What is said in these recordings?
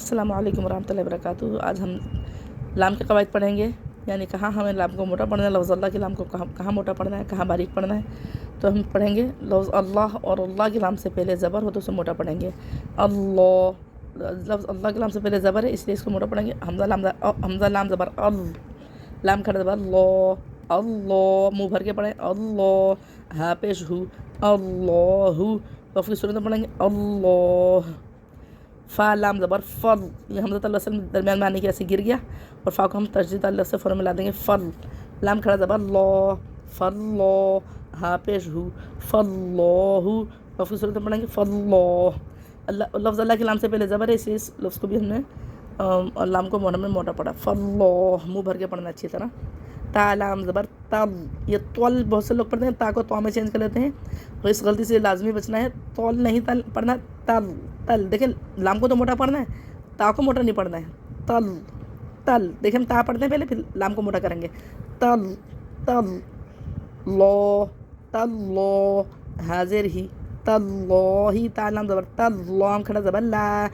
السلام علیکم ورحمۃ اللہ وبرکاتہ۔ آج ہم لام کے قواعد پڑھیں گے، یعنی کہاں ہمیں لام کو موٹا پڑھنا ہے، لفظ اللہ کے لام کو کہاں موٹا پڑھنا ہے، کہاں باریک پڑھنا ہے۔ تو ہم پڑھیں گے لفظ اللہ، اور اللہ کے لام سے پہلے زبر ہو تو اسے موٹا پڑھیں گے۔ اللہ، لفظ اللہ کے لام سے پہلے زبر ہے، اس لیے اس کو موٹا پڑھیں گے۔ حمزہ لام زبر ال، لام کھڑا زبر اللہ، اللہ، منہ بھر کے پڑھیں اللہ، ہاں پیش ہو، اللہ، وقف کی صورت میں پڑھیں گے اللہ۔ فا لام زبر فل، یہ حمزۃ اللہ وسلم درمیان میں آنے کی ایسے گر گیا، اور فا کو ہم تشدید اللہ سے فوراً ملا دیں گے فل۔ لام کھڑا زبر لو، فل، ہاں پیش ہو، فلہ، وقف کی صورت میں پڑھیں گے فلہ۔ اللہ، لفظ اللہ کے لام سے پہلے زبر ہے، اس لیے اس لفظ کو بھی ہم نے لام کو موٹا میں موٹا پڑھا فلہ، منہ بھر کے پڑھنا اچھی طرح۔ تا لام زبر تل، یہ طول بہت سے لوگ پڑھتے ہیں، تا کو تو میں چینج کر لیتے ہیں، تو اس غلطی سے لازمی بچنا ہے، طول نہیں تل پڑھنا، تل تل۔ دیکھیں لام کو تو موٹا پڑھنا ہے، تا کو موٹا نہیں پڑھنا ہے، تل تل۔ دیکھیں ہم تا پڑھتے ہیں پہلے، پھر لام کو موٹا کریں گے، تل تل، لو تل، لو حاضر ہی، تلہ، تا لام زبر تل، لام کھڑا زبر لا،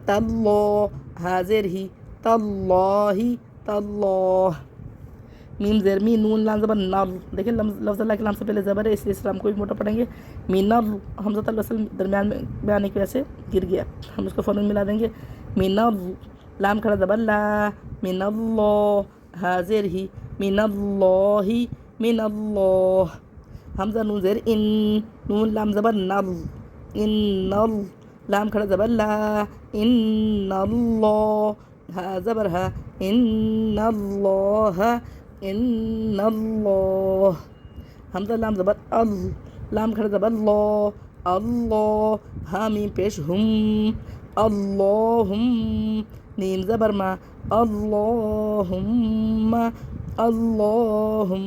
تلہ، حاضر ہی، تلہ، تلہ۔ میم زیر می، نون لام زبر نل، دیکھیں لفظ اللہ کے لام سے پہلے زبر ہے، اس لیے اس لام کو بھی موٹا پڑھیں گے، مینل، حمزۃ اللہ وسلم درمیان میں آنے کی وجہ سے گر گیا، ہم اس کو فوراً ملا دیں گے مینل، لام کھڑا زبر لا، من اللہ، حاضر ہی، من اللہ، من اللہ۔ حمزہ نون زیر ان، نون لام زبر نل، ان، لام کھڑا زبر لا، ان اللہ، ہا زبر ہا، ان اللہ، ان اللہ۔ حمزہ لام زبر ال، لام کھڑا زبر لو، اللہ، ہا میم پیش ہم، اللہم، نیم زبر ما، اللہم، اللہم۔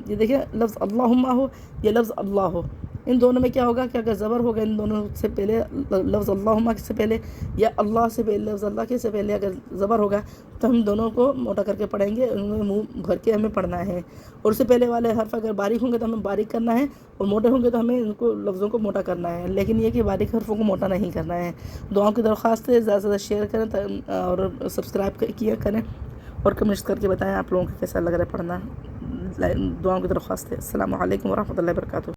یہ دیکھیں لفظ اللہم ہو یا لفظ اللہ ہو، ان دونوں میں کیا ہوگا کہ اگر زبر ہوگا ان دونوں سے پہلے، لفظ اللہم سے پہلے یا اللہ سے پہلے، لفظ اللہ کے سے پہلے اگر زبر ہوگا تو ہم دونوں کو موٹا کر کے پڑھیں گے، ان میں منہ بھر کے ہمیں پڑھنا ہے، اور اس سے پہلے والے حرف اگر باریک ہوں گے تو ہمیں باریک کرنا ہے، اور موٹے ہوں گے تو ہمیں ان کو لفظوں کو موٹا کرنا ہے، لیکن یہ کہ باریک حرفوں کو موٹا نہیں کرنا ہے۔ دعاؤں کی درخواست ہے، زیادہ سے زیادہ شیئر کریں اور سبسکرائب کیا کریں، اور کمنٹس کر کے بتائیں آپ لوگوں کو کیسا لگ رہا ہے پڑھنا۔ دعاؤں کی درخواست ہے۔ السلام علیکم ورحمۃ اللہ وبرکاتہ۔